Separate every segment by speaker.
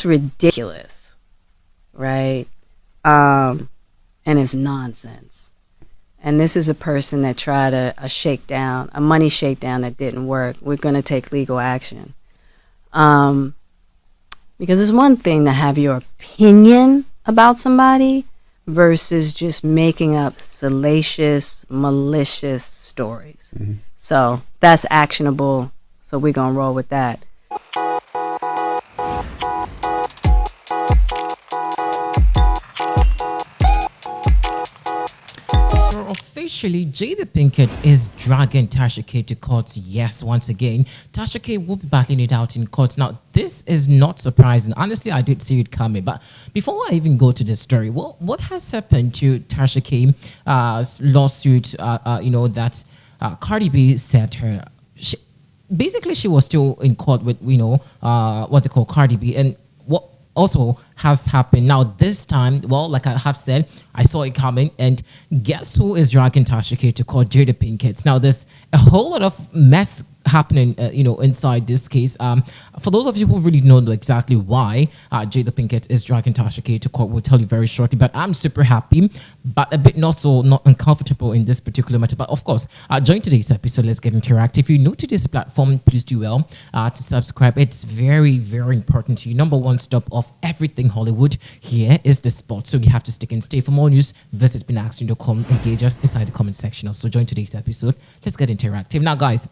Speaker 1: it's ridiculous, right? And it's nonsense. And this is a person that tried a money shakedown that didn't work. We're going to take legal action. Because it's one thing to have your opinion about somebody versus just making up salacious, malicious stories. Mm-hmm. So that's actionable. So we're going to roll with that.
Speaker 2: Officially, Jada Pinkett is dragging Tasha K to court. Yes, once again, Tasha K will be battling it out in court. Now, this is not surprising. Honestly, I did see it coming. But before I even go to the story, what has happened to Tasha K lawsuit? That Cardi B said her. Basically, she was still in court with Cardi B, and what also has happened now this time, well, like I have said, I saw it coming, and guess who is dragging Tasha K to court? Jada Pinkett. Now there's a whole lot of mess happening inside this case. For those of you who really don't know exactly why Jada Pinkett is dragging Tasha K to court, we'll tell you very shortly. But I'm super happy, but a bit not uncomfortable in this particular matter. But of course, join today's episode. Let's get interactive. If you're new to this platform, please do well to subscribe. It's very, very important to you. Number one stop of everything Hollywood. Here is the spot. So you have to stick and stay. For more news, visit beenasked.com. Engage us inside the comment section. Also join today's episode. Let's get interactive. Now, guys,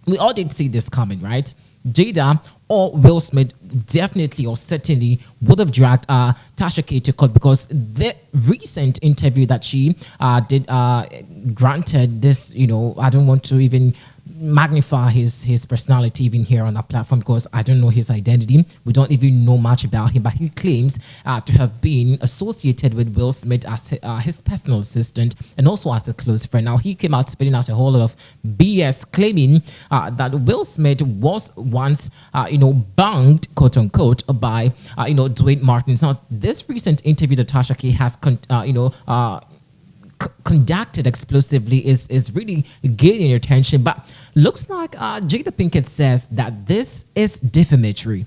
Speaker 2: we all did see this coming, right? Jada or Will Smith definitely or certainly would have dragged Tasha K to court because the recent interview that she did granted this, I don't want to even magnify his personality even here on our platform because I don't know his identity. We don't even know much about him, but he claims to have been associated with Will Smith as his personal assistant and also as a close friend. Now, he came out spitting out a whole lot of BS claiming that Will Smith was once, banged, quote unquote, by, Dwayne Martin. Now, this recent interview that Tasha K has, conducted explosively is really gaining attention, but looks like Jada Pinkett says that this is defamatory.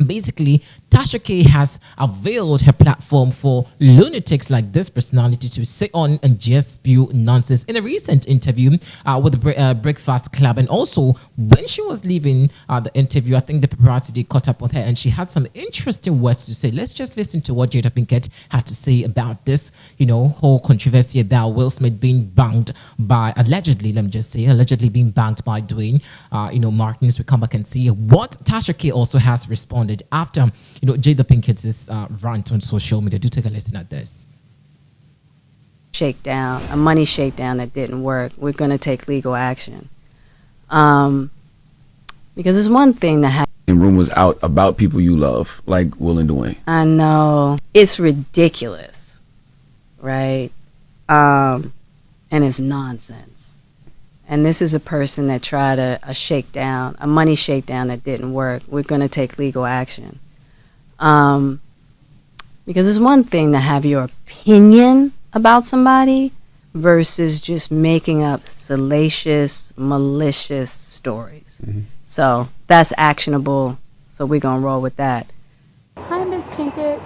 Speaker 2: Basically, Tasha K has availed her platform for lunatics like this personality to sit on and just spew nonsense. In a recent interview with the Breakfast Club, and also when she was leaving the interview, I think the paparazzi did caught up with her and she had some interesting words to say. Let's just listen to what Jada Pinkett had to say about this, whole controversy about Will Smith being banged by, allegedly being banged by Dwayne, Martin. So we come back and see what Tasha K also has responded after Jada Pinkett's rant on social media. Do take a listen at this.
Speaker 1: A money shakedown that didn't work. We're going to take legal action. Because it's one thing to have
Speaker 3: rumors out about people you love, like Will and Dwayne.
Speaker 1: I know. It's ridiculous, right? And it's nonsense. And this is a person that tried a money shakedown that didn't work. We're going to take legal action. Because it's one thing to have your opinion about somebody versus just making up salacious, malicious stories. Mm-hmm. So that's actionable. So we're going to roll with that.
Speaker 4: Hi, Miss Pinkett.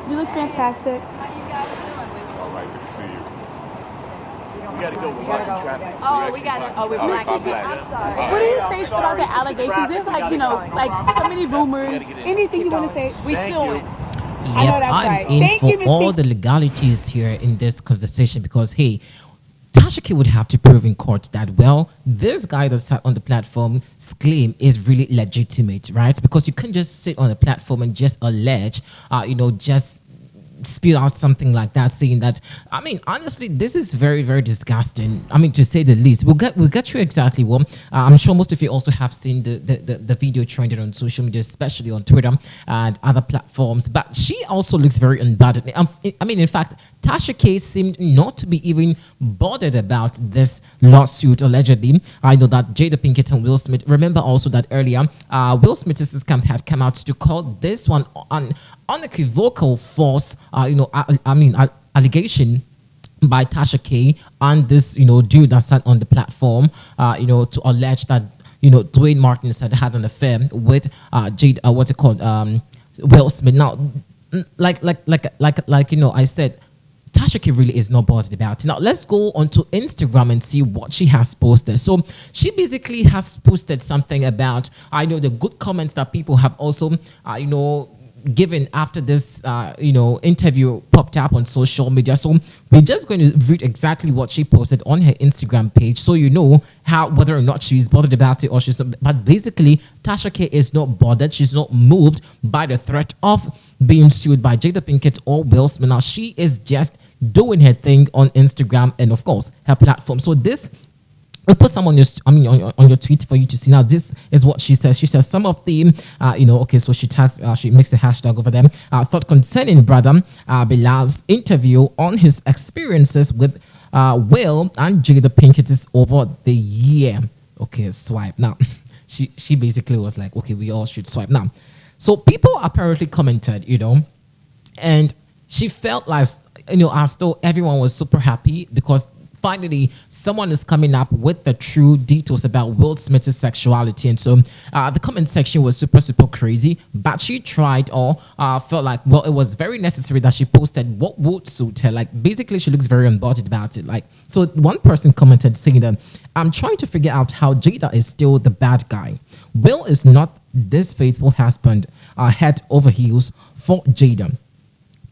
Speaker 4: You look fantastic.
Speaker 5: All right, good to see you. We gotta go. We're blocking traffic.
Speaker 4: Oh, we got it. Oh, we're blocking it. I'm sorry. What do you think about the allegations? There's so many rumors. Anything you want to say? We suing. I know that's right.
Speaker 2: Thank you, Miss Pinkett. All the legalities here in this conversation because, hey, Tasha K would have to prove in court that, well, this guy that sat on the platform's claim is really legitimate, right? Because you can't just sit on a platform and just allege, just spew out something like that, saying that, I mean, honestly, this is very, very disgusting. I mean, to say the least. We'll get you exactly what. I'm sure most of you also have seen the video trending on social media, especially on Twitter and other platforms. But she also looks very unbothered. I mean, in fact, Tasha K seemed not to be even bothered about this lawsuit, allegedly. I know that Jada Pinkett and Will Smith, remember also that earlier, Will Smith's camp had come out to call this one unequivocal false, allegation by Tasha K and this, dude that sat on the platform, to allege that, Dwayne Martin said had an affair with Will Smith. Now, like I said, Tasha K really is not bothered about it. Now let's go onto Instagram and see what she has posted. So she basically has posted something about the good comments that people have also given after this interview popped up on social media. So we're just going to read exactly what she posted on her Instagram page, so you know whether or not she's bothered about it or she's not. But basically, Tasha K is not bothered. She's not moved by the threat of being sued by Jada Pinkett or Will Smith. Now she is just doing her thing on Instagram and of course her platform. So this, I'll put some on your tweet for you to see. Now, this is what she says. She says some of the, so she tags, she makes a hashtag over them. Thought concerning brother Bilal's interview on his experiences with Will and Jada Pinkett is over the year. Okay, swipe. Now, she basically was like, okay, we all should swipe. Now, so people apparently commented, and she felt like, as though everyone was super happy because finally someone is coming up with the true details about Will Smith's sexuality. And so the comment section was super crazy, but she tried or felt like, well, it was very necessary that she posted what would suit her. Like, basically she looks very unbothered about it. Like, so one person commented saying that, I'm trying to figure out how Jada is still the bad guy. Will is not this faithful husband, head over heels for Jada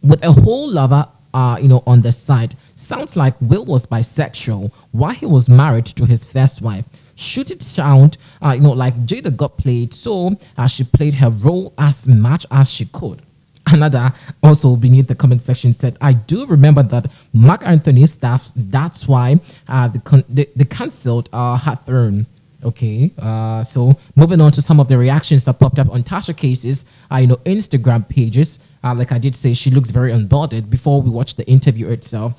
Speaker 2: with a whole lover on the side. Sounds like Will was bisexual while he was married to his first wife. Should it sound, like Jada got played, so she played her role as much as she could? Another also beneath the comment section said, I do remember that Mark Anthony's staff, that's why they cancelled her throne. Okay, so moving on to some of the reactions that popped up on Tasha K's Instagram pages. Like I did say, she looks very unbothered before we watch the interview itself.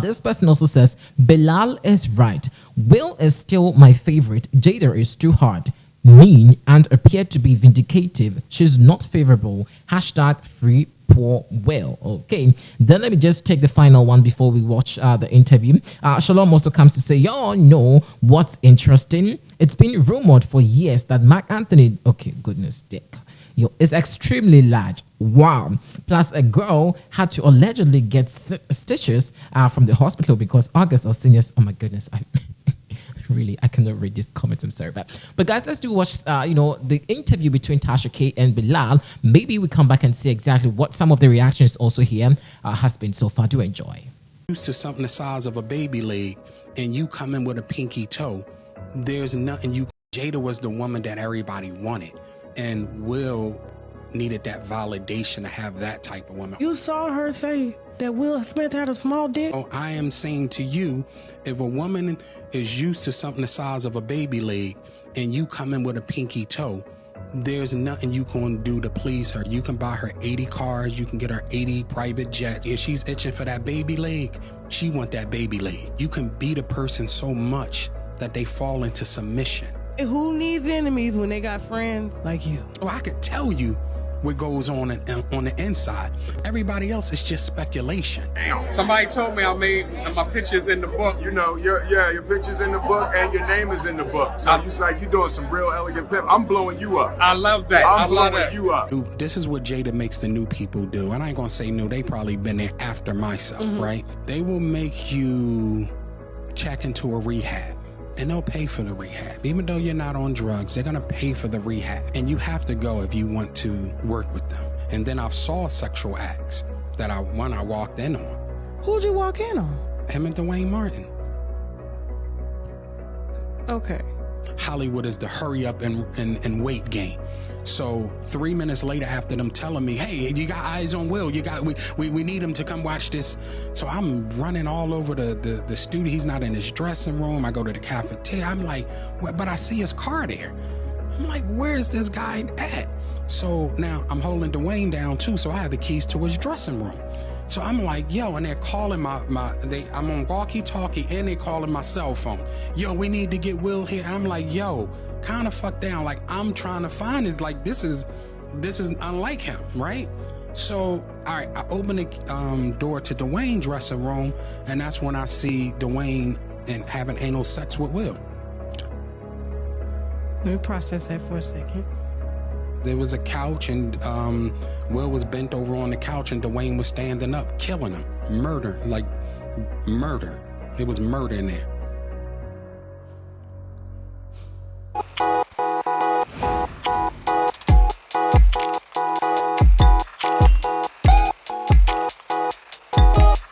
Speaker 2: This person also says, Bilal is right. Will is still my favorite. Jada is too hard, mean, and appeared to be vindicative. She's not favorable. Hashtag free poor Will. Okay, then let me just take the final one before we watch the interview. Shalom also comes to say, y'all know what's interesting? It's been rumored for years that Mark Anthony, okay, goodness dick, is extremely large. Wow. Plus, a girl had to allegedly get stitches from the hospital because August of seniors. Oh my goodness, I cannot read these comments. I'm sorry, but guys, let's watch the interview between Tasha K and Bilal. Maybe we come back and see exactly what some of the reactions also here has been so far. Do enjoy.
Speaker 6: Used to something the size of a baby leg, and you come in with a pinky toe. There's nothing. Jada was the woman that everybody wanted. And Will needed that validation to have that type of woman.
Speaker 7: You saw her say that Will Smith had a small dick?
Speaker 6: Oh, I am saying to you, if a woman is used to something the size of a baby leg and you come in with a pinky toe, there's nothing you can do to please her. You can buy her 80 cars, you can get her 80 private jets. If she's itching for that baby leg, she want that baby leg. You can beat a person so much that they fall into submission.
Speaker 7: Who needs enemies when they got friends like you?
Speaker 6: Oh, I could tell you what goes on the inside. Everybody else is just speculation.
Speaker 8: Damn. Somebody told me I made my pictures in the book.
Speaker 5: Your picture's in the book and your name is in the book. So you're doing some real elegant pimp. I'm blowing you up.
Speaker 8: I love that.
Speaker 5: I'm blowing you up.
Speaker 6: This is what Jada makes the new people do. And I ain't gonna say new, they probably been there after myself, right? They will make you check into a rehab. And they'll pay for the rehab. Even though you're not on drugs, they're gonna pay for the rehab. And you have to go if you want to work with them. And then I've saw sexual acts that I walked in on.
Speaker 7: Who'd you walk in on?
Speaker 6: Him and Dwayne Martin.
Speaker 7: Okay.
Speaker 6: Hollywood is the hurry up and wait game. So 3 minutes later, after them telling me, hey, you got eyes on Will, we need him to come watch this. So I'm running all over the studio. He's not in his dressing room. I go to the cafeteria. I'm like, but I see his car there. I'm like, where's this guy at? So now I'm holding Dwayne down too. So I have the keys to his dressing room. So I'm like, yo, and they're calling I'm on walkie-talkie and they calling my cell phone. Yo, we need to get Will here. And I'm like, yo, kind of fuck down. Like, I'm trying to find this. Like, this is unlike him, right? So, all right, I open the door to Dwayne's dressing room, and that's when I see Dwayne and having anal sex with Will.
Speaker 7: Let me process that for a second.
Speaker 6: There was a couch, and Will was bent over on the couch, and Dwayne was standing up, killing him. Murder. It was murder in there.